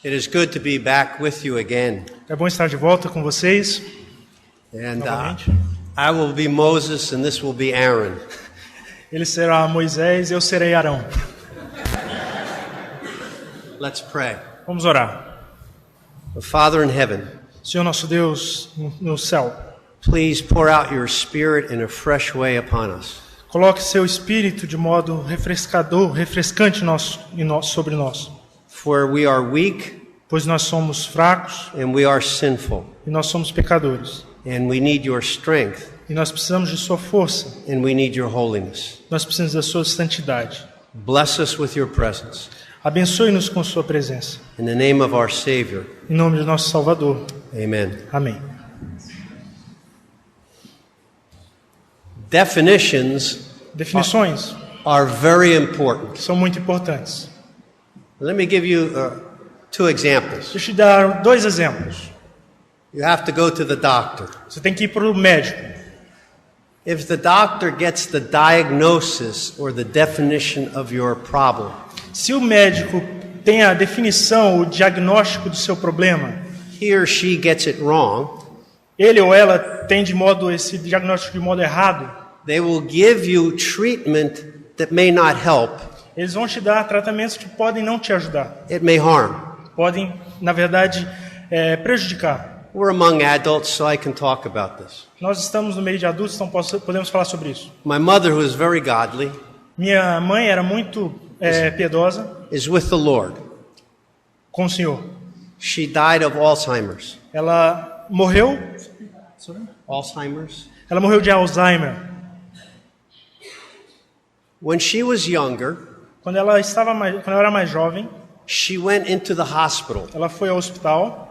It is good to be back with you again. É bom estar de volta com vocês. And Novamente. I will be Moses and this will be Aaron. Ele será Moisés e eu serei Arão. Let's pray. Vamos orar. Father in heaven, Senhor nosso Deus no céu, please pour out your spirit in a fresh way upon us. coloque seu espírito de modo refrescante sobre nós. For we are weak Pois nós somos fracos and we are sinful. e nós somos pecadores. And we need your strength E nós precisamos de sua força. and we need your holiness. Nós precisamos da sua santidade. Bless us with your presence. Abençoe-nos com sua presença. In the name of our Savior, Em nome de nosso Salvador. amen. Amém. Definitions are very important. são muito importantes. Let me give you two examples. Deixa eu te dar 2 exemplos. You have to go to the doctor. Você tem que ir para o médico. If the doctor gets the diagnosis or the definition of your problem, Se o médico tem a definição, o diagnóstico do seu problema, he or she gets it wrong, ele ou ela tem esse diagnóstico de modo errado, they will give you treatment that may not help. eles vão te dar tratamentos que podem não te ajudar. It may harm. Podem, na verdade, prejudicar. We're among adults, so I can talk about this. Nós estamos no meio de adultos, então podemos falar sobre isso. My mother, who is very godly, Minha mãe era muito piedosa is with the Lord. com o Senhor. She died of Alzheimer's. Ela morreu Alzheimer's? Ela morreu de Alzheimer. When she was younger, Quando ela era mais jovem, she went into the hospital ela foi ao hospital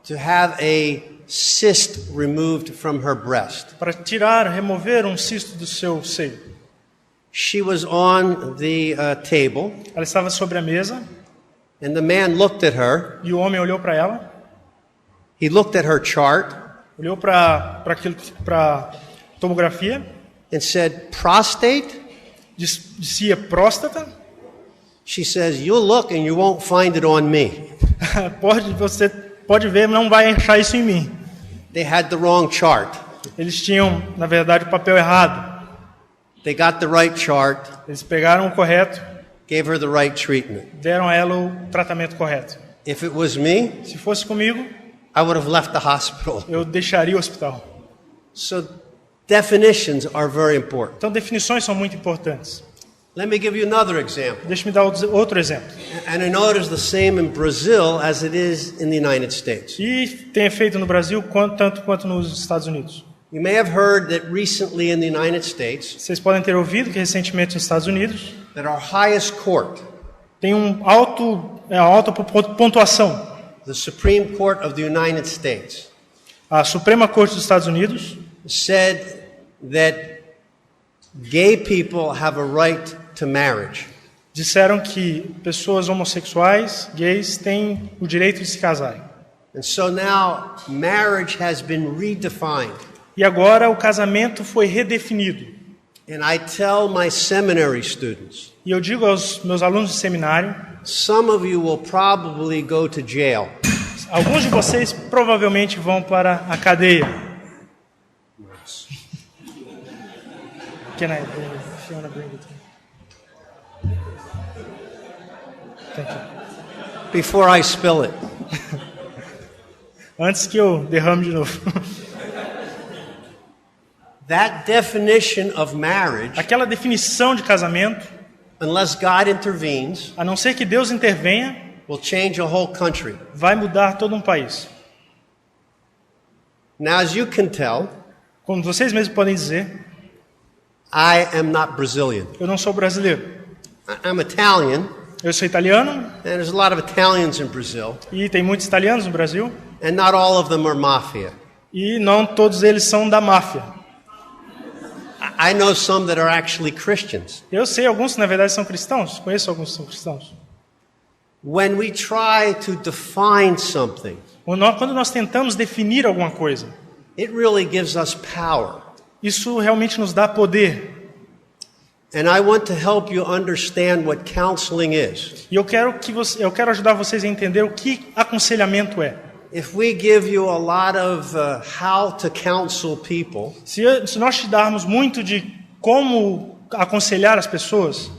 to have a cyst removed from her breast. para remover um cisto do seu seio. She was on the table, Ela estava sobre a mesa and the man looked at her. e o homem olhou para ela, He looked at her chart olhou para tomografia, and said, "Prostate?" dizia próstata. She says, "You'll look and you won't find it on me." Você pode ver, não vai achar isso em mim. They had the wrong chart. Eles tinham, na verdade, o papel errado. They got the right chart, Eles pegaram o correto, gave her the right treatment. deram a ela o tratamento correto. If it was me, Se fosse comigo, I would have left the hospital. eu deixaria o hospital. So definitions are very important. Então, definições são muito importantes. Let me give you another example. Deixa-me dar outro exemplo. And I know it is the same in Brazil as it is in the United States. E tem efeito no Brasil tanto quanto nos Estados Unidos. You may have heard that recently in the United States Vocês podem ter ouvido que recentemente nos Estados Unidos that our highest court, tem uma alta pontuação. the Supreme Court of the United States, A Suprema Corte dos Estados Unidos said that gay people have a right to marriage. disseram que pessoas homossexuais, gays, têm o direito de se casarem. And so now marriage has been redefined. E agora o casamento foi redefinido. And I tell my seminary students, E eu digo aos meus alunos de seminário, some of you will probably go to jail. alguns de vocês provavelmente vão para a cadeia. Can I bring it? If you wanna bring it. Thank you. Before I spill it. Antes que eu derrame de novo. That definition of marriage, Aquela definição de casamento, unless God intervenes, a não ser que Deus intervenha, will change a whole country. vai mudar todo um país. Now, as you can tell, Como vocês mesmos podem dizer, I am not Brazilian. eu não sou brasileiro. I'm Italian, Eu sou italiano and there's a lot of Italians in Brazil, e tem muitos italianos no Brasil and not all of them are mafia. e não todos eles são da máfia. I know some that are actually Christians. Eu sei alguns que na verdade são cristãos, conheço alguns que são cristãos. When we try to define something, Quando nós tentamos definir alguma coisa, it really gives us power. isso realmente nos dá poder. And I want to help you understand what counseling is. E eu quero ajudar vocês a entender o que aconselhamento é. If we give you a lot of how to counsel people, Se nós te darmos muito de como aconselhar as pessoas,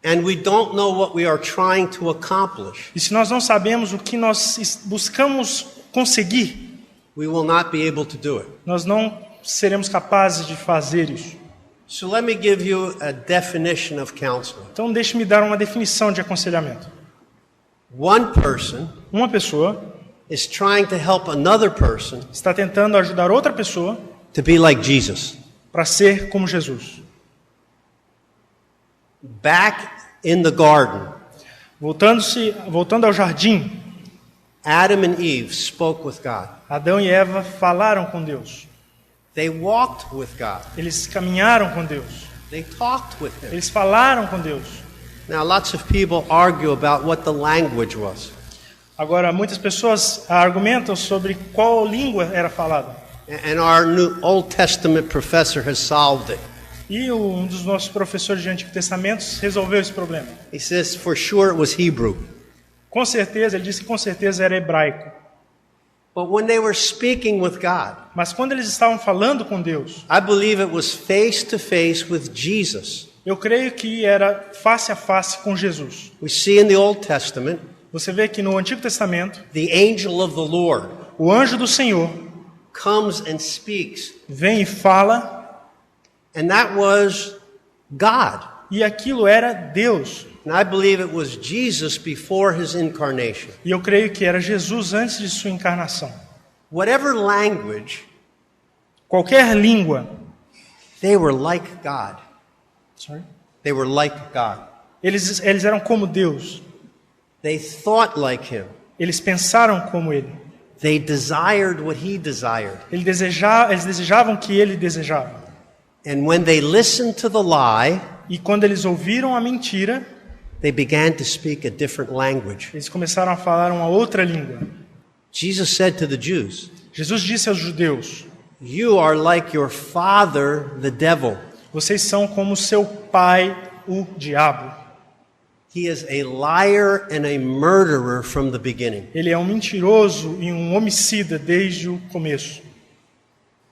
and we don't know what we are trying to accomplish, e se nós não sabemos o que nós buscamos conseguir, we will not be able to do it. nós não seremos capazes de fazer isso. So let me give you a definition of counseling. Então deixe-me dar uma definição de aconselhamento. One person Uma pessoa is trying to help another person está tentando ajudar outra pessoa to be like Jesus. para ser como Jesus. Back in the garden, Voltando ao jardim, Adam and Eve spoke with God. Adão e Eva falaram com Deus. They walked with God. Eles caminharam com Deus. They talked with Him. Eles falaram com Deus. Now, lots of people argue about what the language was. Agora, muitas pessoas argumentam sobre qual língua era falada. And our new Old Testament professor has solved it. E um dos nossos professores de Antigo Testamento resolveu esse problema. He says, for sure it was Hebrew. Com certeza, ele disse que com certeza era hebraico. But when they were speaking with God, Mas quando eles estavam falando com Deus, I believe it was face to face with Jesus. eu creio que era face a face com Jesus. We see in the Old Testament, Você vê que no Antigo Testamento, the angel of the Lord o anjo do Senhor comes and speaks. vem e fala, And that was God. e aquilo era Deus. And I believe it was Jesus before his incarnation. E eu creio que era Jesus antes de sua encarnação. Whatever language, Qualquer língua, they were like God. sorry, They were like God. eles eram como Deus. They thought like him. Eles pensaram como Ele. They desired what he desired. Eles desejavam o que Ele desejava. And when they listened to the lie, E quando eles ouviram a mentira, they began to speak a different language. eles começaram a falar uma outra língua. Jesus said to the Jews, Jesus disse aos judeus: "You are like your father, the devil. vocês são como seu pai, o diabo. He is a liar and a murderer from the beginning." Ele é um mentiroso e um homicida desde o começo.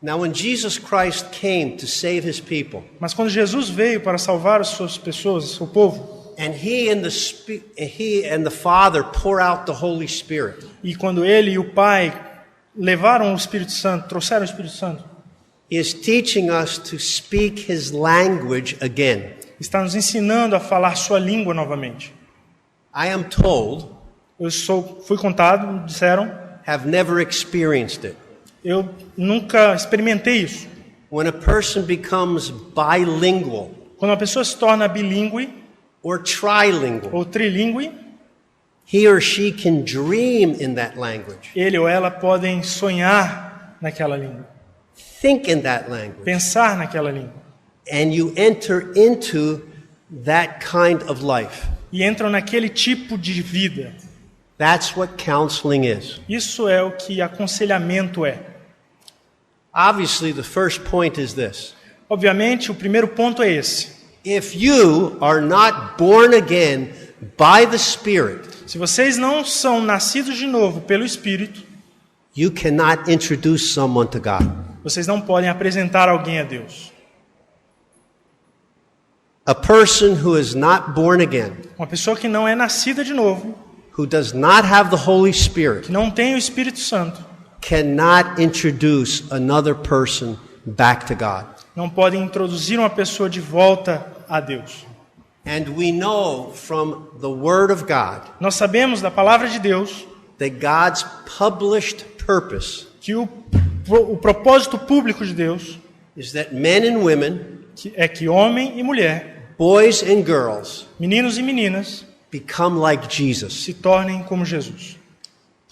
Now, when Jesus Christ came to save his people, Mas quando Jesus veio para salvar as suas pessoas, o seu povo, and he and the Father pour out the Holy Spirit, e quando Ele e o Pai levaram o Espírito Santo, trouxeram o Espírito Santo, he is teaching us to speak his language again. está nos ensinando a falar sua língua novamente. I am told, Fui contado, me disseram, have never experienced it. eu nunca experimentei isso. When a person becomes bilingual Quando uma pessoa se torna bilíngue or trilingual, ou trilíngue, he or she can dream in that language, ele ou ela podem sonhar naquela língua, think in that language, pensar naquela língua, and you enter into that kind of life. e entram naquele tipo de vida. That's what counseling is. Isso é o que aconselhamento é. Obviously, the first point is this. Obviamente, o primeiro ponto é esse. If you are not born again by the Spirit, Se vocês não são nascidos de novo pelo Espírito, you cannot introduce someone to God. vocês não podem apresentar alguém a Deus. A person who is not born again, Uma pessoa que não é nascida de novo, who does not have the Holy Spirit, que não tem o Espírito Santo, cannot introduce another person back to God. não pode introduzir uma pessoa de volta a Deus. And we know from the Word of God Nós sabemos da palavra de Deus that God's published purpose que o propósito público de Deus is that men and women, é que homem e mulher, boys and girls, meninos e meninas, become like Jesus. se tornem como Jesus.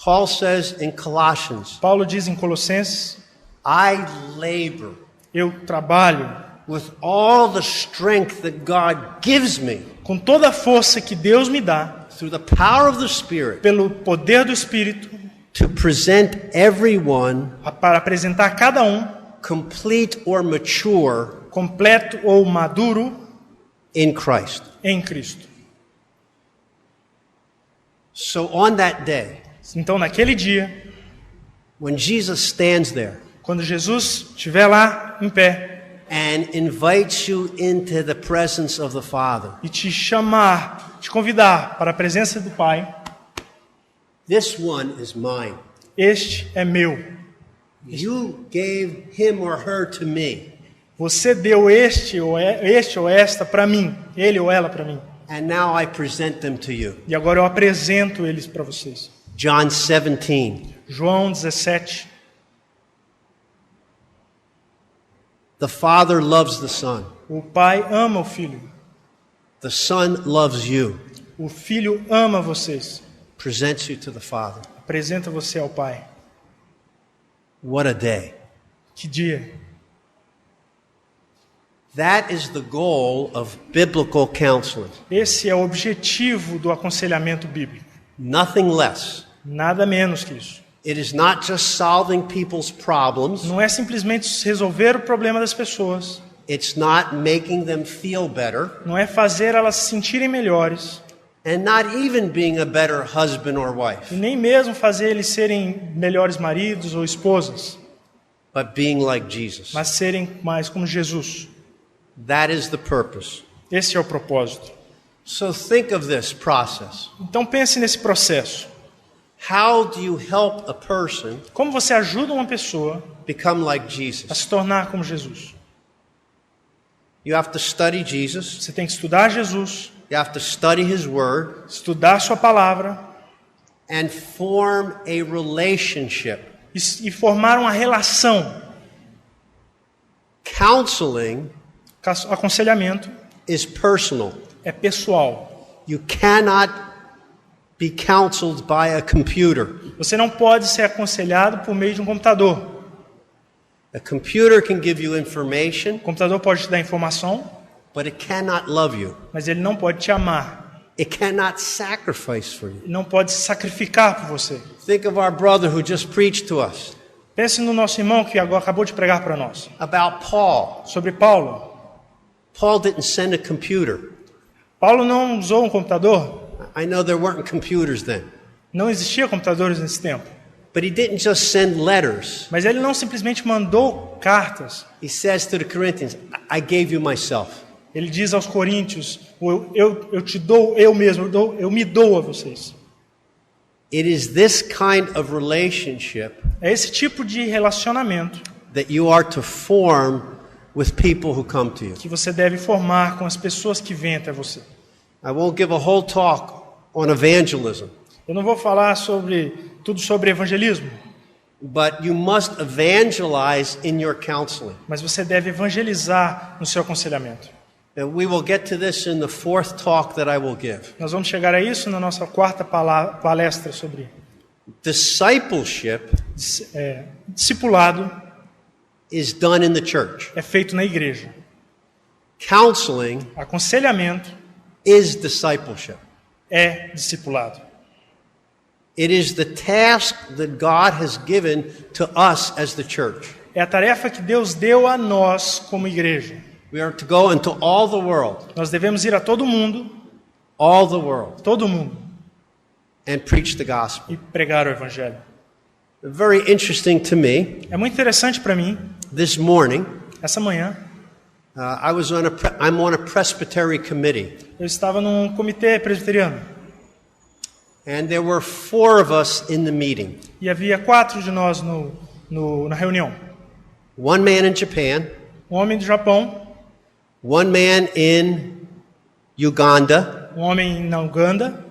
Paul says in Colossians, Paulo diz em Colossenses: I labor eu trabalho with all the strength that God gives me com toda a força que Deus me dá, through the power of the Spirit pelo poder do Espírito, to present everyone para apresentar cada um complete or mature completo ou maduro in Christ. em Cristo. So on that day, Então, naquele dia, when Jesus stands there quando Jesus estiver lá em pé and invites you into the presence of the Father, e te chamar, te convidar para a presença do Pai, this one is mine. este é meu. You gave him or her to me, Você deu este ou esta para mim, ele ou ela para mim. and now I present them to you. E agora eu apresento eles para vocês. John 17. João 17. The Father loves the Son. O Pai ama o Filho. The Son loves you. O Filho ama vocês. Presents you to the Father. Apresenta você ao Pai. What a day. Que dia! That is the goal of biblical counseling. Esse é o objetivo do aconselhamento bíblico. Nothing less. Nada menos que isso. It is not just solving people's problems. Não é simplesmente resolver o problema das pessoas. It's not making them feel better. Não é fazer elas se sentirem melhores. And not even being a better husband or wife. E nem mesmo fazer eles serem melhores maridos ou esposas. But being like Jesus. Mas serem mais como Jesus. That is the purpose. Esse é o propósito. So think of this process. Então pense nesse processo. How do you help a person Como você ajuda uma pessoa become like a Jesus? se tornar como Jesus? You have to study Jesus. Você tem que estudar Jesus, You have to study His Word estudar sua palavra and form a relationship. e formar uma relação. Counseling Aconselhamento is personal. é pessoal. You cannot be counseled by a computer. Você não pode ser aconselhado por meio de um computador. A computer can give you information, O computador pode te dar informação, but it cannot love you. mas ele não pode te amar. It cannot sacrifice for you. Ele não pode se sacrificar por você. Think of our brother who just preached to us Pense no nosso irmão que agora acabou de pregar para nós. about Paul. Sobre Paulo. Paul didn't send a computer. Paulo não usou um computador. I know there weren't computers then. Não existia computadores nesse tempo. But he didn't just send letters. Mas ele não simplesmente mandou cartas. He says to the Corinthians, I gave you myself. Ele diz aos coríntios, eu te dou, eu mesmo, eu me dou a vocês. It is this kind of relationship É esse tipo de relacionamento that you are to form with people who come to you. que você deve formar com as pessoas que vêm até você. I won't give a whole talk on evangelism, Eu não vou falar tudo sobre evangelismo, but you must evangelize in your counseling. mas você deve evangelizar no seu aconselhamento. And we will get to this in the fourth talk that I will give. Nós vamos chegar a isso na nossa quarta palestra sobre Discipleship discipulado is done in the church. é feito na igreja. Counseling Aconselhamento is discipleship. é discipulado. It is the task that God has given to us as the church. É a tarefa que Deus deu a nós como igreja. We are to go into all the world, Nós devemos ir a todo mundo, todo mundo, and preach the gospel. e pregar o evangelho. Very interesting to me. É muito interessante para mim, This morning, essa manhã, I'm on a presbytery committee, eu estava num comitê presbiteriano and there were 4 of us in the meeting. e havia 4 de nós na reunião. One man in Japan, Um homem do Japão, one man in Uganda, um homem na Uganda,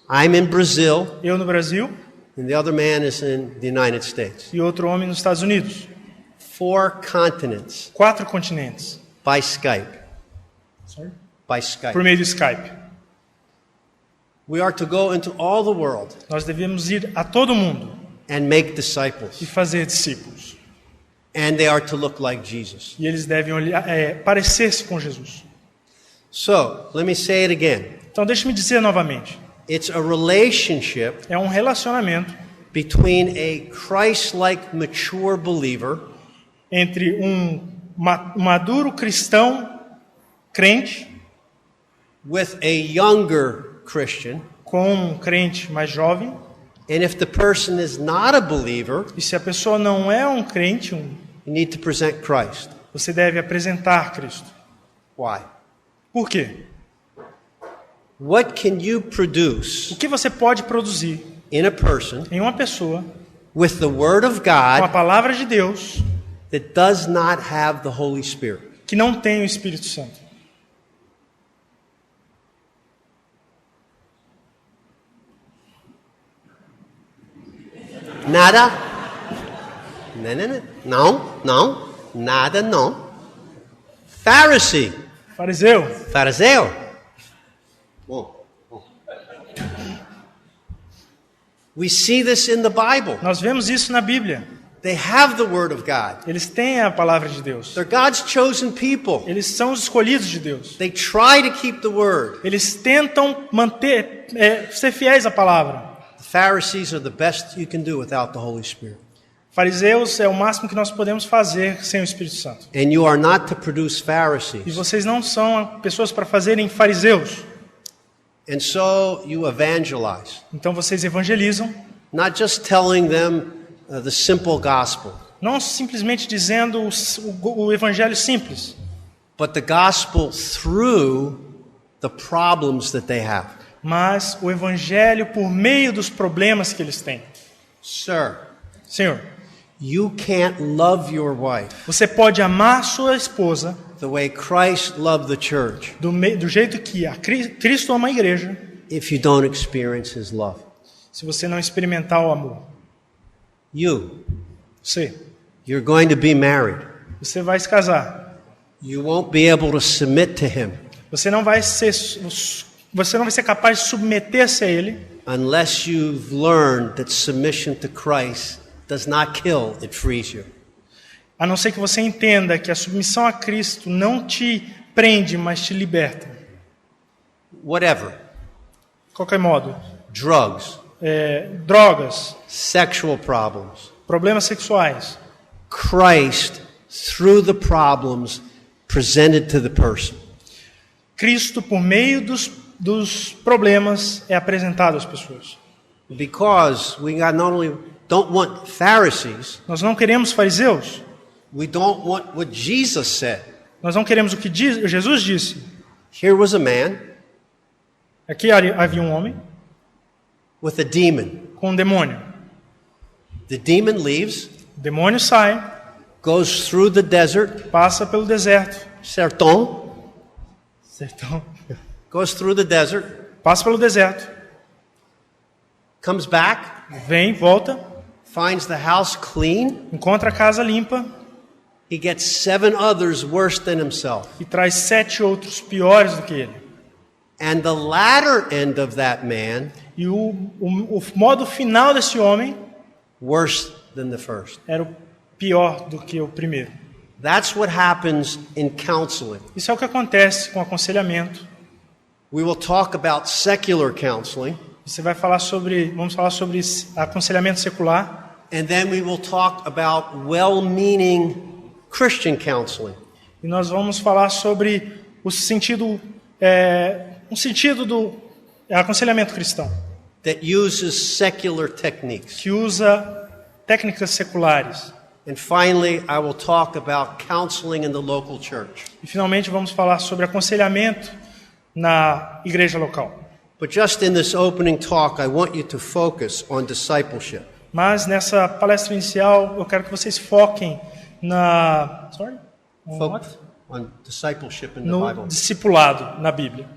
I'm in Brazil, eu no Brasil and the other man is in the United States. e outro homem nos Estados Unidos. 4 continents 4 continentes. by Skype. By Por Skype. meio do Skype. We are to go into all the world Nós devemos ir a todo mundo and make e disciples, fazer discípulos. and they are to look like Jesus. E eles devem parecer-se com Jesus. So, let me say it again. Então deixe-me dizer novamente. It's a relationship É um relacionamento between a Christ-like mature believer entre um maduro cristão crente with a younger Christian, com um crente mais jovem, and if the person is not a believer, e se a pessoa não é um crente, you need to present Christ. você deve apresentar Cristo. Why? Por quê? What can you produce O que você pode produzir in a person em uma pessoa with the Word of com a God palavra de Deus that does not have the Holy Spirit? que não tem o Espírito Santo? Nada? Não. Nada, não. Pharisee. Fariseu, Fariseu. Bom. We see this in the Bible. nós vemos isso na Bíblia. They have the Word of God. Eles têm a palavra de Deus. They're God's chosen people. Eles são os escolhidos de Deus. They try to keep the Word. Eles tentam manter, ser fiéis à palavra. The Pharisees are the best you can do without the Holy Spirit. Fariseus é o máximo que nós podemos fazer sem o Espírito Santo. And you are not to produce E Pharisees. vocês não são pessoas para fazerem fariseus. And so you evangelize, Então vocês evangelizam, not just telling them the simple gospel, não simplesmente dizendo o evangelho simples, but the gospel through the problems that they have. mas o evangelho por meio dos problemas que eles têm. Sir, Senhor, you can't love your wife você pode amar sua esposa the way Christ loved the church do jeito que Cristo ama a igreja, if you don't experience his love. se você não experimentar o amor. You're going to be married. Você vai se casar. You won't be able to submit to him Você não vai ser capaz de submeter-se a ele unless you've learned that submission to Christ does not kill, it frees you. a não ser que você entenda que a submissão a Cristo não te prende, mas te liberta. Whatever. De qualquer modo, Drugs, drogas, sexual problems. problemas sexuais. Christ, through the problems, presented to the person. Cristo, por meio dos problemas, é apresentado às pessoas. Because we not only don't want Pharisees, Nós não queremos fariseus. we don't want what Jesus said. Nós não queremos o que Jesus disse. Here was a man Aqui havia um homem with a demon. com um demônio. The demon leaves, O demônio sai, goes through the desert, passa pelo deserto. sertão, Sertão. goes through the desert, Passa pelo deserto. comes back, Vem, volta, finds the house clean. encontra a casa limpa He gets 7 others worse than himself. e traz 7 outros piores do que ele. And the latter end of that man, E o modo final desse homem worse than the first. era o pior do que o primeiro. That's what happens in counseling. Isso é o que acontece com aconselhamento. We will talk about secular counseling, Vamos falar sobre aconselhamento secular. and then we will talk about well-meaning Christian counseling. E nós vamos falar sobre o sentido do aconselhamento cristão, That uses secular techniques. que usa técnicas seculares. And finally, I will talk about counseling in the local church. E finalmente vamos falar sobre aconselhamento na igreja local. But just in this opening talk, I want you to focus on discipleship. Mas nessa palestra inicial, eu quero que vocês foquem Focus on discipleship in the no Bible. discipulado na Bíblia.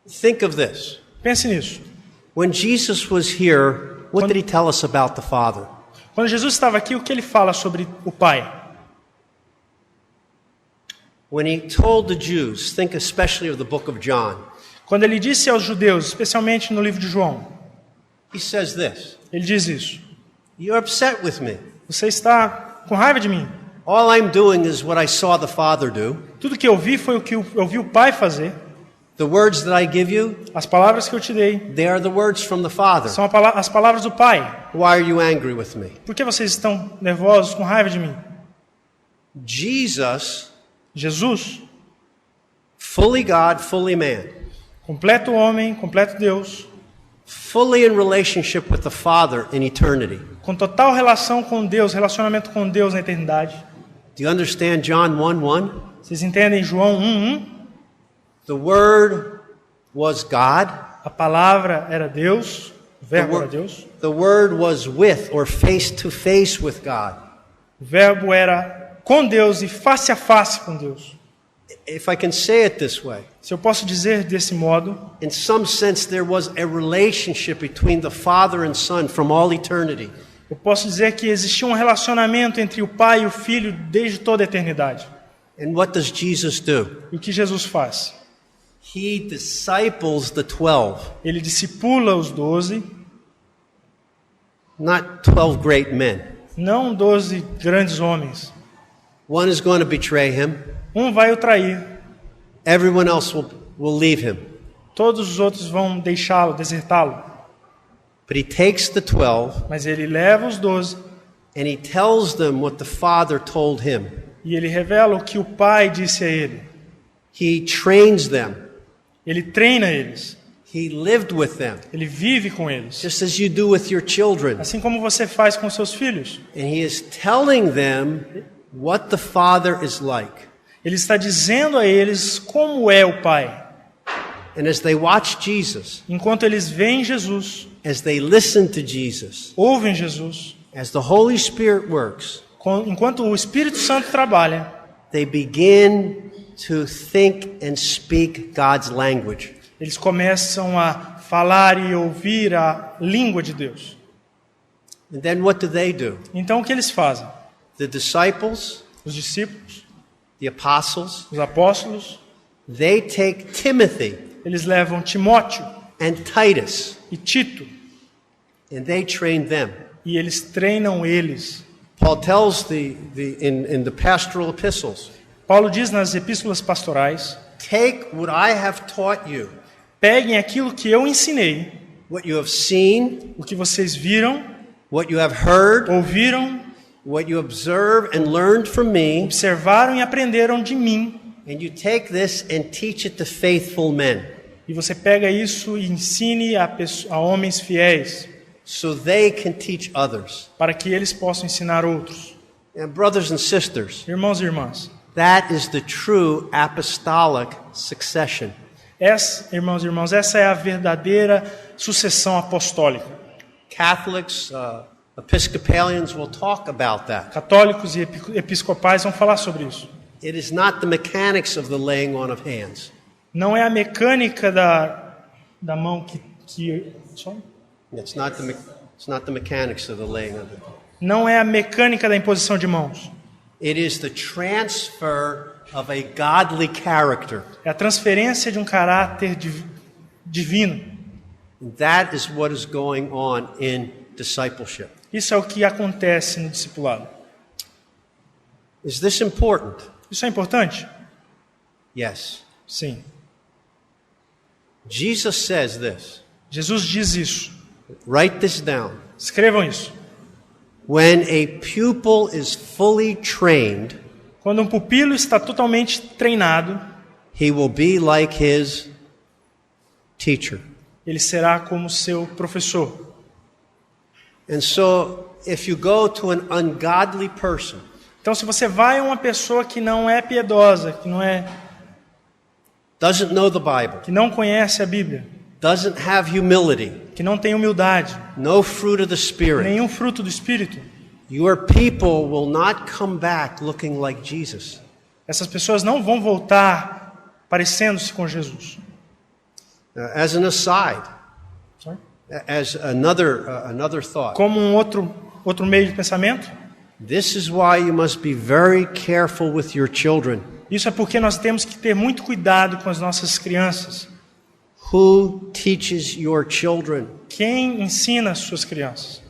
Think of this. Pense nisso. When Jesus was here, what did he tell us about the Father? Quando Jesus estava aqui, o que ele fala sobre o Pai? When he told the Jews, think especially of the book of John, Quando ele disse aos judeus, especialmente no livro de João, he says this: ele diz isso. You're upset with me. Você está com raiva de mim. All I'm doing is what I saw the Father do. Tudo que eu vi foi o que eu vi o Pai fazer. The words that I give you, As palavras que eu te dei they are the words from the Father. são as palavras do Pai. Why are you angry with me? Por que vocês estão nervosos, com raiva de mim? Jesus Jesus fully God, fully man, Completo homem, completo Deus, fully in relationship with the Father in eternity. com total relação com Deus, relacionamento com Deus na eternidade. Do you understand John 1:1? Vocês entendem João 1:1? The Word was God. A palavra era Deus, o verbo era Deus. The Word was with or face to face with God. O verbo era com Deus e face a face com Deus. If I can say it this way, Se eu posso dizer desse modo, in some sense there was a relationship between the Father and Son from all eternity. eu posso dizer que existia um relacionamento entre o Pai e o Filho desde toda a eternidade. And what does Jesus do? E o que Jesus faz? He disciples the 12, Ele discipula os 12, not 12 great men. não 12 grandes homens. One is going to betray him. Um vai o trair, Everyone else will leave him. todos os outros vão deixá-lo, desertá-lo. But he takes the 12 Mas ele leva os 12 and he tells them what the Father told him. e ele revela o que o Pai disse a ele. He trains them. Ele treina eles, He lived with them, ele vive com eles. just as you do with your children. Assim como você faz com seus filhos. And he is telling them what the Father is like. Ele está dizendo a eles como é o Pai. And as they watch Jesus, Enquanto eles veem Jesus, as they listen to Jesus, ouvem Jesus, as the Holy Spirit works, enquanto o Espírito Santo trabalha, they begin to think and speak God's language. eles começam a falar e ouvir a língua de Deus. And then what do? Então o que eles fazem? The disciples, Os discípulos, the apostles, os apóstolos, they take Timothy eles levam Timóteo and Titus e Tito and they train them. e eles treinam eles. Paul tells in the pastoral epistles, Paulo diz nas epístolas pastorais: take what I have taught you, peguem aquilo que eu ensinei, what you have seen, o que vocês viram, what you have heard, ouviram, what you observe and learned from me, observaram e aprenderam de mim. and you take this and teach it to faithful men, E você pega isso e ensine a homens fiéis, so they can teach others. para que eles possam ensinar outros. And brothers and sisters, Irmãos e irmãs, that is the true apostolic succession. irmãos e irmãos, essa é a verdadeira sucessão apostólica. Catholics, Episcopalians will talk about that. Católicos e episcopais vão falar sobre isso. It is not the mechanics of the laying on of hands. Não é a mecânica da mão que It's not the mechanics of the laying on of hands. não é a mecânica da imposição de mãos. It is the transfer of a godly character. É a transferência de um caráter divino. That is what is going on in discipleship. Isso é o que acontece no discipulado. Is this important? Isso é importante? Yes. Sim. Jesus says this. Jesus diz isso. Write this down. Escrevam isso. When a pupil is fully trained, Quando um pupilo está totalmente treinado, he will be like his teacher. ele será como seu professor. And so, if you go to an ungodly person, Então, se você vai a uma pessoa que não é piedosa, doesn't know the Bible, que não conhece a Bíblia, doesn't have humility, que não tem humildade, no fruit of the Spirit, nenhum fruto do Espírito, your people will not come back looking like Jesus. essas pessoas não vão voltar parecendo-se com Jesus. As an aside, Sorry? as another thought, Como um outro meio de pensamento, this is why you must be very careful with your children. isso é porque nós temos que ter muito cuidado com as nossas crianças. Who teaches your children? Quem ensina as suas crianças?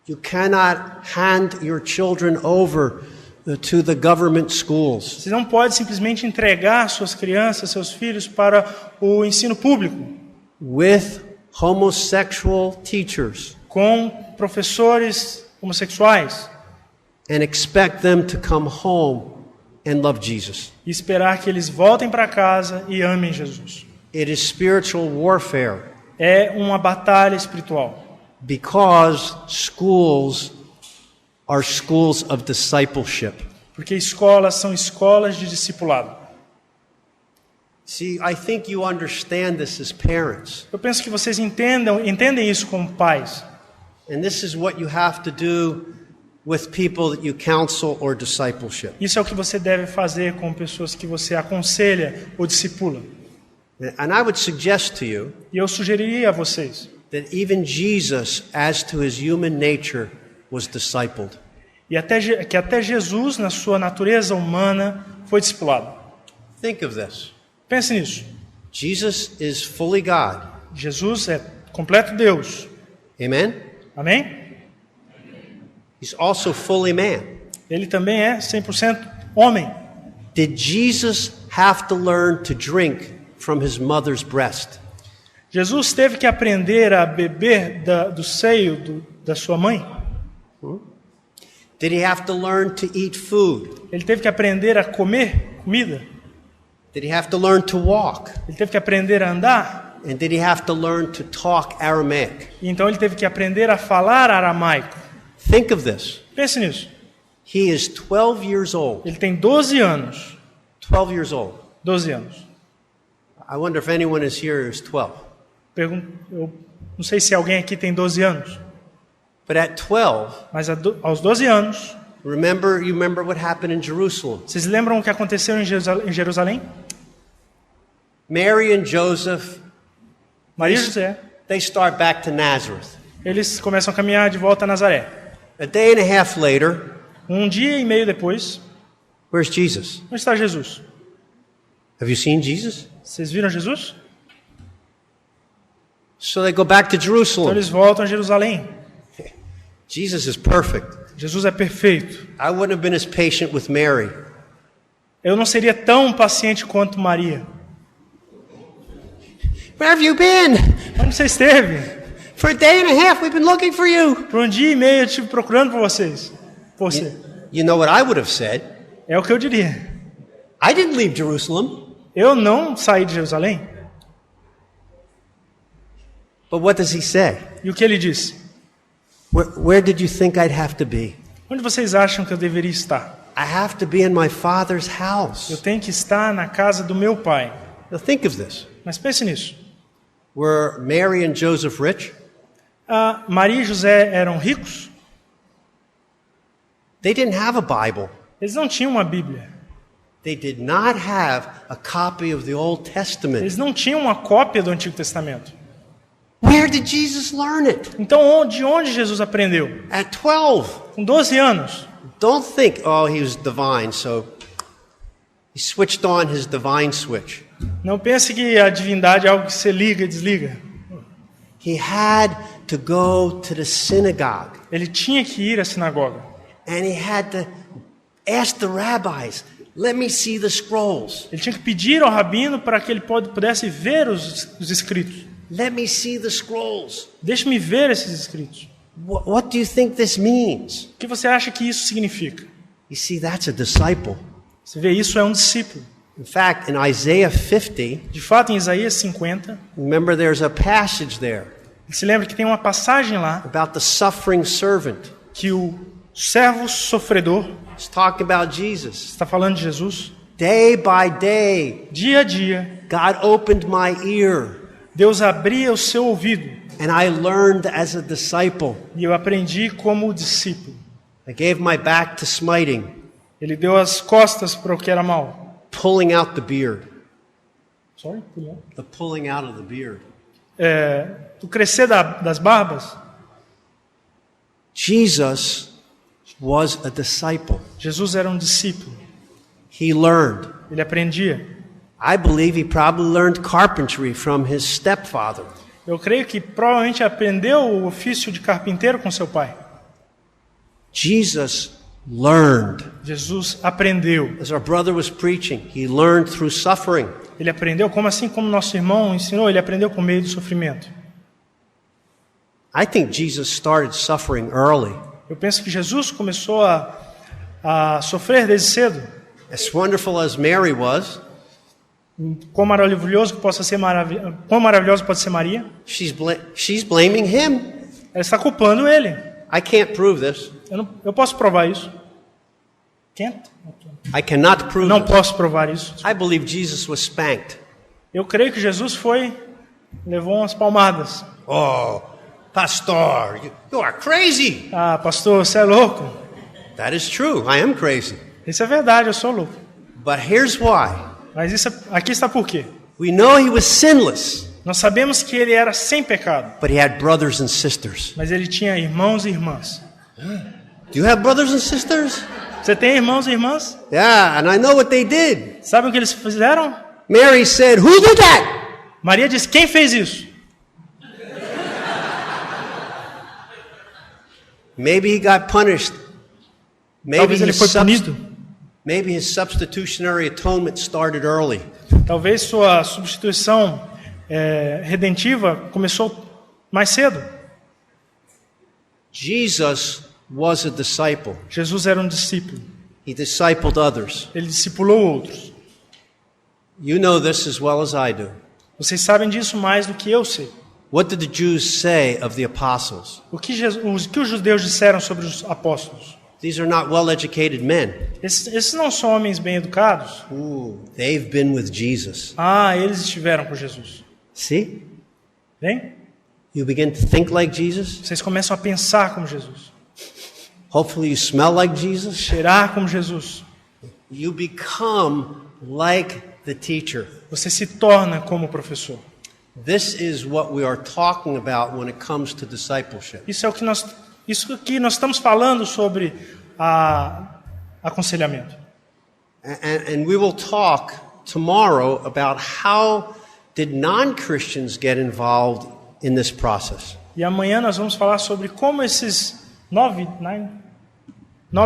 You cannot hand your children over to the government schools. Você não pode simplesmente entregar suas crianças, seus filhos para o ensino público With homosexual teachers com professores homossexuais and expect them to come home and love Jesus. e esperar que eles voltem para casa e amem Jesus. It is spiritual warfare É uma batalha espiritual, because schools are schools of discipleship. porque escolas são escolas de discipulado. See, I think you understand this as parents. Eu penso que vocês entendem isso como pais. And this is what you have to do with people that you counsel or discipleship. Isso é o que você deve fazer com pessoas que você aconselha ou discipula. And I would suggest to you E eu sugeriria a vocês that even Jesus, as to his human nature, was discipled. que até Jesus, na sua natureza humana, foi discipulado. Think of this. Pense nisso. Jesus is fully God. Jesus é completo Deus. Amen? Amém? He's also fully man. Ele também é 100% homem. Did Jesus have to learn to drink from his mother's breast? Jesus teve que aprender a beber do seio da sua mãe. Did he have to learn to eat food? Ele teve que aprender a comer comida. Did he have to learn to walk? Ele teve que aprender a andar. And did he have to learn to talk Aramaic? E então ele teve que aprender a falar aramaico. Think of this. Pense nisso. He is 12 years old. Ele tem 12 anos. 12 years old. 12 anos. I wonder if anyone is here who's 12. Eu não sei se alguém aqui tem 12 anos. But at 12, Mas aos 12 anos, you remember what happened in Jerusalem. vocês lembram o que aconteceu em Jerusalém? Mary and Joseph, Maria e José, they start back to Nazareth. eles começam a caminhar de volta a Nazaré. A day and a half later, Um dia e meio depois, where's Jesus? onde está Jesus? Have you seen Jesus? Vocês viram Jesus? So they go back to Então Jerusalem. eles voltam a Jerusalém. Jesus is perfect. Jesus é perfeito. I wouldn't have been as patient with Mary. Eu não seria tão paciente quanto Maria. Where have you been? Onde você esteve? For a day and a half, we've been looking for you. Por um dia e meio eu estive procurando por vocês. Por você. You know what I would have said? É o que eu diria. I didn't leave Jerusalem. Eu não saí de Jerusalém. But what does he say? E o que ele disse? Where did you think I'd have to be? Onde vocês acham que eu deveria estar? I have to be in my Father's Eu house. tenho que estar na casa do meu pai. Now think of this. Mas pense nisso. Were Mary and Joseph rich? Maria e José eram ricos? They didn't have a Bible. Eles não tinham uma Bíblia. They did not have a copy of the Old Testament. Eles não tinham uma cópia do Antigo Testamento. Where did Jesus learn it? Então, de onde Jesus aprendeu? At 12. Com 12 anos. Don't think, oh, he was divine, so he switched on his divine switch. Não pense que a divindade é algo que você liga e desliga. He had to go to the synagogue, Ele tinha que ir à sinagoga. and he had to ask the rabbis, let me see the scrolls. Ele tinha que pedir ao rabino para que ele pudesse ver os escritos. Let me see the scrolls. Deixe-me ver esses escritos. What do you think this means? O que você acha que isso significa? You see, that's a disciple. Você vê, isso é um discípulo. In fact, in Isaiah 50, De fato, em Isaías 50, remember there's a passage there ele se lembra que tem uma passagem lá about the suffering servant. que o servo sofredor It's talking about Jesus. está falando de Jesus. Day by day, Dia a dia, God opened my ear, Deus abria o seu ouvido and I learned as a disciple. e eu aprendi como discípulo. I gave my back to smiting, Ele deu as costas para o que era mal. pulling out the beard. Sorry? The pulling out of the beard. O crescer das barbas. Jesus was a disciple. Jesus era um discípulo. He learned. Ele aprendia. I believe he probably learned carpentry from his stepfather. Eu creio que provavelmente aprendeu o ofício de carpinteiro com seu pai. Jesus learned. Jesus aprendeu. As our brother was preaching, he learned through suffering. Ele aprendeu assim como nosso irmão ensinou, ele aprendeu por meio do sofrimento. I think Jesus started suffering early. Eu penso que Jesus começou a sofrer desde cedo. As wonderful as Mary was, Quão maravilhoso pode ser Maria? she's blaming him. Ela está culpando ele. I can't prove this. Eu posso provar isso? Can't? I cannot prove Não this. posso provar isso. I believe Jesus was spanked. Eu creio que Jesus levou umas palmadas. Oh, pastor, you are crazy. Ah, pastor, você é louco. That is true. I am crazy. Isso é verdade, eu sou louco. But here's why. Mas aqui está por quê? We know he was sinless, Nós sabemos que ele era sem pecado, but he had brothers and sisters. mas ele tinha irmãos e irmãs. Do you have brothers and sisters? Você tem irmãos e irmãs? Yeah, and I know what they did. Sabe o que eles fizeram? Mary said, "Who did that?" Maria disse: quem fez isso? Maybe he got punished. Talvez ele foi punido. Maybe his substitutionary atonement started early. Talvez sua substituição redentiva começou mais cedo. Jesus was a disciple. Jesus era um discípulo. He discipled others. Ele discipulou outros. You know this as well as I do. Vocês sabem disso mais do que eu sei. What did the Jews say of the apostles? O que os judeus disseram sobre os apóstolos? These are not well-educated men. Esses não são homens bem educados. They've been with Jesus. Ah, eles estiveram com Jesus. See? Vem? You begin to think like Jesus. Vocês começam a pensar como Jesus. Hopefully you smell like Jesus. Cheirar como Jesus. You become like the teacher. Você se torna como professor. This is what we are talking about when it comes to discipleship. Isso que nós estamos falando sobre aconselhamento. And we will talk tomorrow about how did non-Christians get involved in this process. E amanhã nós vamos falar sobre como esses nove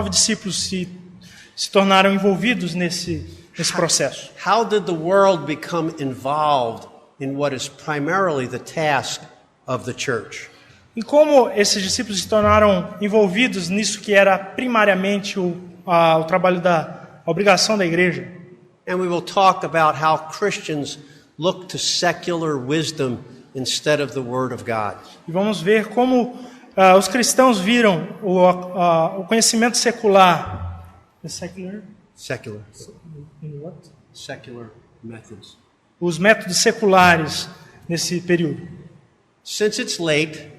discípulos se tornaram envolvidos nesse processo. How did the world become involved in what is primarily the task of the church? E como esses discípulos se tornaram envolvidos nisso que era primariamente o trabalho a obrigação da igreja. And we will talk about how Christians look to secular wisdom instead of the Word of God. E vamos ver como os cristãos viram o conhecimento secular. Secular methods. Os métodos seculares nesse período. Since it's late,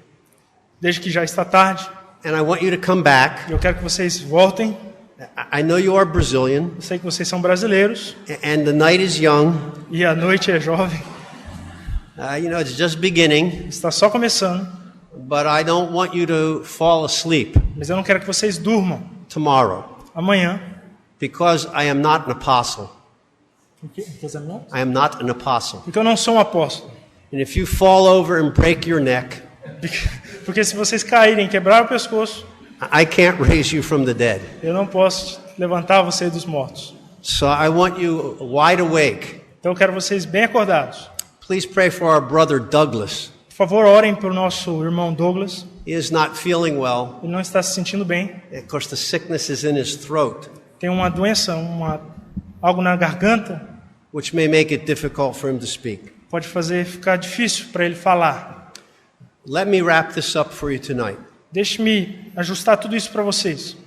Desde que já está tarde, and I want you to come back. eu quero que vocês voltem. I know you are Brazilian, Eu sei que vocês são brasileiros and the night is young. e a noite é jovem. It's just beginning, Está só começando, but I don't want you to fall asleep mas eu não quero que vocês durmam tomorrow, amanhã. because I am not an apostle. I am not an apostle. Porque eu não sou um apóstolo. And if you fall over and break your neck, Porque se vocês caírem e quebrar o pescoço, I can't raise you from the dead. eu não posso levantar você dos mortos. So I want you wide awake. Então eu quero vocês bem acordados. Please pray for our brother Douglas. Por favor, orem para o nosso irmão Douglas. He is not feeling well. Ele não está se sentindo bem. Of course, the sickness is in his throat, Tem uma doença, algo na garganta. which may make it difficult for him to speak. Pode ficar difícil para ele falar. Let me wrap this up for you tonight. Deixe-me ajustar tudo isso para vocês.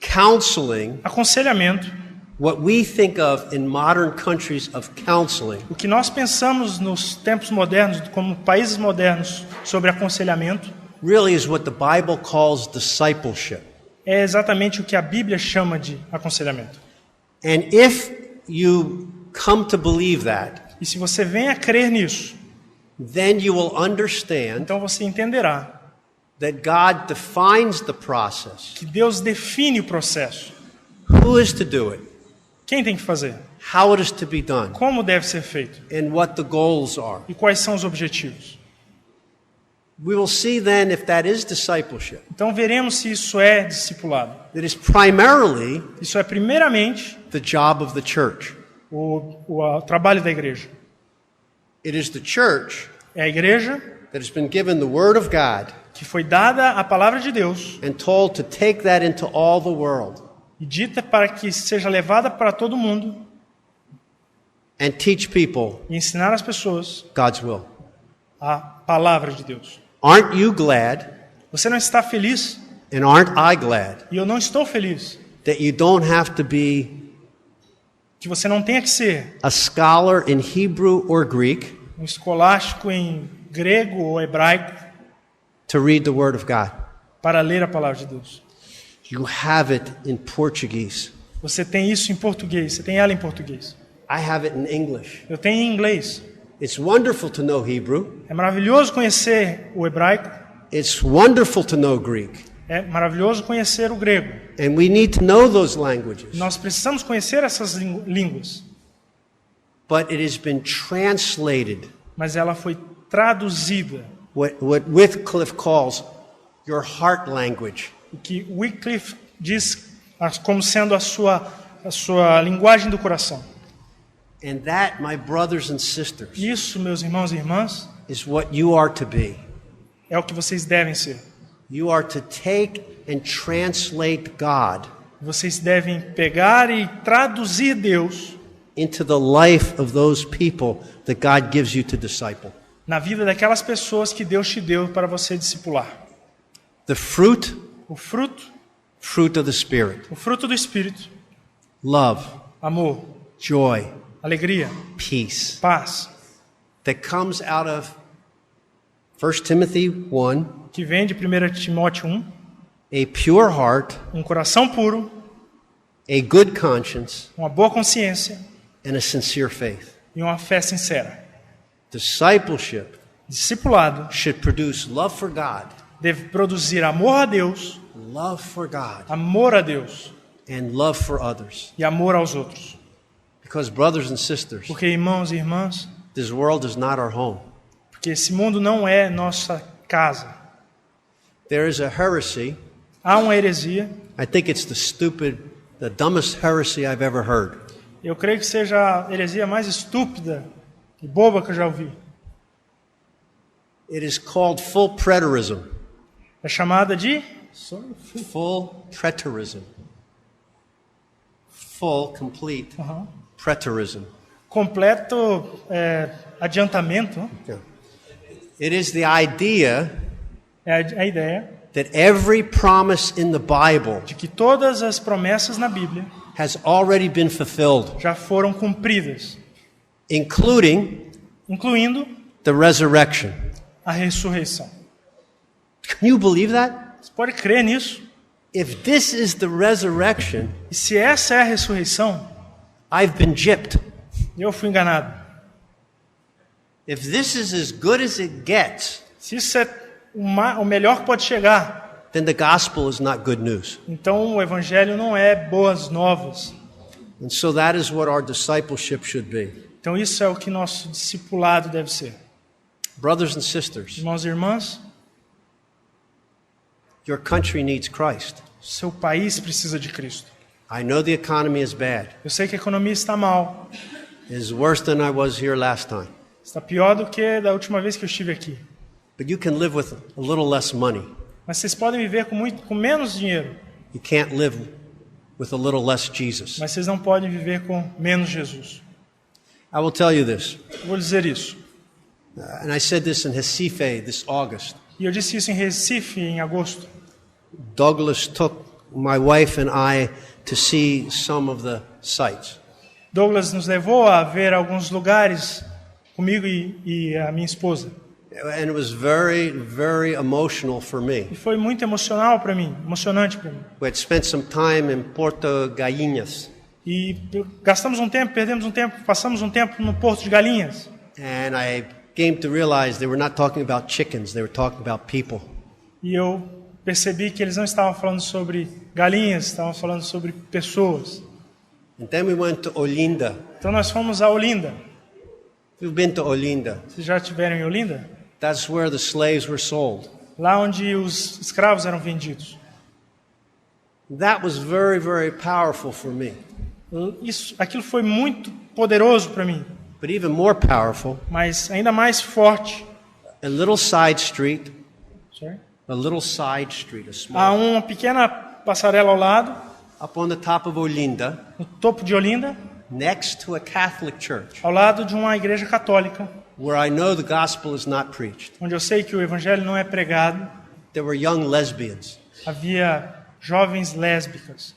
Counseling, Aconselhamento. what we think of in modern countries of counseling, O que nós pensamos nos tempos modernos, como países modernos, sobre aconselhamento, really is what the Bible calls discipleship. é exatamente o que a Bíblia chama de aconselhamento. And if you come to believe that, E se você vem a crer nisso, then you will understand então você entenderá that God defines the process. que Deus define o processo. Who is to do it? Quem tem que fazer? How it is to be done? Como deve ser feito? And what the goals are. E quais são os objetivos? We will see then if that is discipleship. Então veremos se isso é discipulado. It is primarily Isso é primeiramente the job of the church. o trabalho da igreja. It is the church É a igreja that has been given the Word of God que foi dada a palavra de Deus and told to take that into all the world. e dita para que seja levada para todo mundo and teach people e ensinar as pessoas God's will. a palavra de Deus. Aren't you glad, Você não está feliz? and aren't I glad, E eu não estou feliz that you don't have to be que você não tenha que ser a scholar in Hebrew or Greek um escolástico em grego ou hebraico to read the Word of God? para ler a palavra de Deus. You have it in Portuguese. Você tem isso em português, você tem ela em português. I have it in English. Eu tenho em inglês. It's wonderful to know Hebrew. É maravilhoso conhecer o hebraico, It's wonderful to know Greek. é maravilhoso conhecer o grego. And we need to know those languages. Nós precisamos conhecer essas línguas, But it has been translated, mas ela foi traduzida, what Wycliffe calls your heart language. o que Wycliffe diz como sendo a sua linguagem do coração. And that, my brothers and sisters, Isso, meus irmãos e irmãs, is what you are to be. é o que vocês devem ser. You are to take and translate God Vocês devem pegar e traduzir Deus into the life of those people that God gives you to disciple. na vida daquelas pessoas que Deus te deu para você discipular. The fruit O fruto of the Spirit. do Espírito, Love, amor, joy, alegria, peace. paz, That comes out of 1 Timothy 1, que vem de 1 Timóteo 1, a pure heart, um coração puro, a good conscience, uma boa consciência and a sincere faith. e uma fé sincera. Discipleship Discipulado should produce love for God, deve produzir amor a Deus, amor a Deus, and love for others. e amor aos outros. Because brothers and sisters, Porque, irmãos e irmãs, this world is not our home. porque esse mundo não é nossa casa. There is a heresy. Há uma heresia, I think it's the dumbest heresy I've ever heard. eu creio que seja a heresia mais estúpida e boba que eu já ouvi. It is called full preterism. É chamada de Full preterism. Full, complete preterism. completo adiantamento. It is the idea É a ideia that every promise in the Bible de que todas as promessas na Bíblia has already been fulfilled, já foram cumpridas, including incluindo the resurrection. a ressurreição. Can you believe that? Você pode crer nisso? If this is the resurrection, E se essa é a ressurreição, I've been gypped. eu fui enganado. If this is as good as it gets, Se isso é o melhor que pode chegar, then the gospel is not good news. então o evangelho não é boas novas. And so that is what our discipleship should be. Então isso é o que nosso discipulado deve ser. Brothers and sisters, Irmãos e irmãs, your country needs Christ. seu país precisa de Cristo. I know the economy is bad. Eu sei que a economia está mal. It's worse than I was here last time. Está pior do que da última vez que eu estive aqui. But you can live with a little less money. Mas vocês podem viver com menos dinheiro. You can't live with a little less Jesus. Mas vocês não podem viver com menos Jesus. I will tell you this. Eu vou dizer isso. And I said this in Recife this August. E eu disse isso em Recife em agosto. Douglas took my wife and I to see some of the sites. Douglas nos levou a ver alguns lugares comigo e a minha esposa. And it was very, very emotional for me. E foi muito emocional para mim, emocionante para mim. We had spent some time in Porto Galinhas. E gastamos um tempo, perdemos um tempo, passamos um tempo no Porto de Galinhas. And I came to realize they were not talking about chickens, they were talking about people. E eu percebi que eles não estavam falando sobre galinhas, estavam falando sobre pessoas. And then we went to Olinda. Então nós fomos a Olinda. You've been to Olinda. Vocês já estiveram em Olinda? That's where the slaves were sold. Lá onde os escravos eram vendidos. That was very, very powerful for me. Aquilo foi muito poderoso para mim, But even more powerful, mas ainda mais forte. a little side street, Sorry? a little side street, a Há small, uma pequena passarela ao lado, up on the top of Olinda, no topo de Olinda, next to a Catholic church, ao lado de uma igreja católica, where I know the gospel is not preached. onde eu sei que o evangelho não é pregado, There were young lesbians havia jovens lésbicas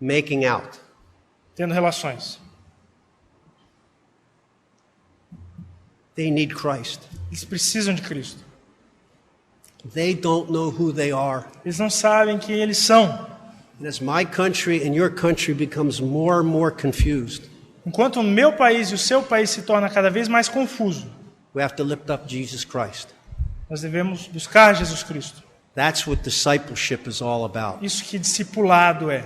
making out. tendo relações. They need Christ. Eles precisam de Cristo. They don't know who they are. Eles não sabem quem eles são. And as my country and your country becomes more and more confused, Enquanto o meu país e o seu país se torna cada vez mais confuso, we have to lift up Jesus Christ. nós devemos buscar Jesus Cristo. That's what discipleship is all about. Isso que discipulado é.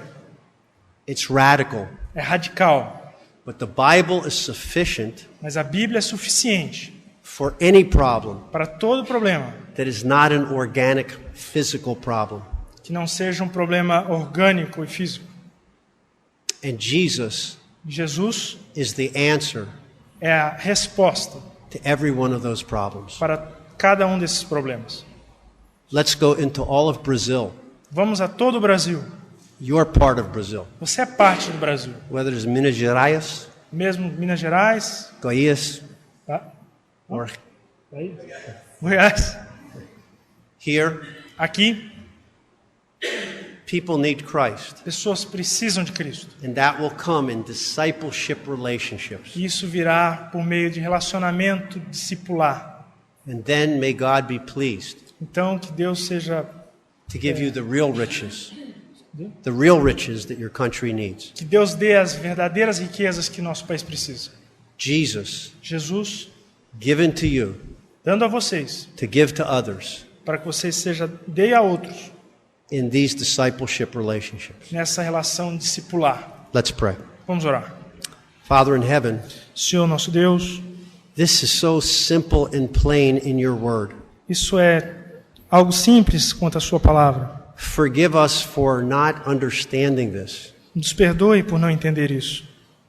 It's radical, É radical. but the Bible is sufficient Mas a Bíblia é suficiente for any problem para todo problema, that is not an organic, physical problem. que não seja um problema orgânico e físico. And Jesus Jesus is the answer é a resposta to every one of those problems. para cada um desses problemas. Let's go into all of Brazil. Vamos a todo o Brasil. You're part of Brazil. Você é parte do Brasil. Whether it's Minas Gerais, Mesmo Minas Gerais, Goiás, tá? or Aí. Goiás, here, aqui, people need Christ. pessoas precisam de Cristo. And that will come in discipleship relationships. E isso virá por meio de relacionamento discipular. And then may God be pleased Então, que Deus seja, to give you the real riches that your country needs. que Deus dê as verdadeiras riquezas que nosso país precisa. Jesus Jesus, given to you dando a vocês, to give to others para que vocês deem a outros in these discipleship relationships. nessa relação discipular. Let's pray. Vamos orar. Father in heaven, Senhor nosso Deus, this is so simple and plain in your word. isso é algo simples quanto a sua palavra. Forgive us for not understanding this, Nos perdoe por não entender isso.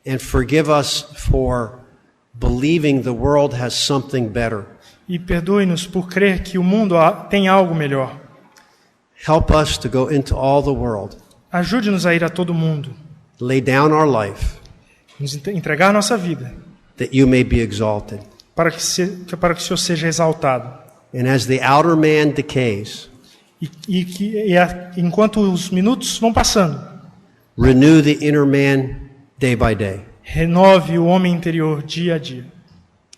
and forgive us for believing the world has something better. E perdoe-nos por crer que o mundo tem algo melhor. Help us to go into all the world, Ajude-nos a ir a todo mundo, lay down our life, nos entregar nossa vida, that you may be exalted. para que o Senhor seja exaltado. And as the outer man decays, Enquanto os minutos vão passando, renew the inner man day by day. renove o homem interior dia a dia.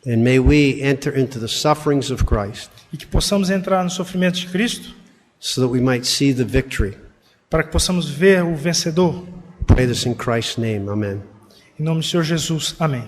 And may we enter into the sufferings of Christ E que possamos entrar no sofrimento de Cristo, so that we might see the victory. para que possamos ver o vencedor. Pray this in Christ's name. Amen. Em nome do Senhor Jesus. Amém.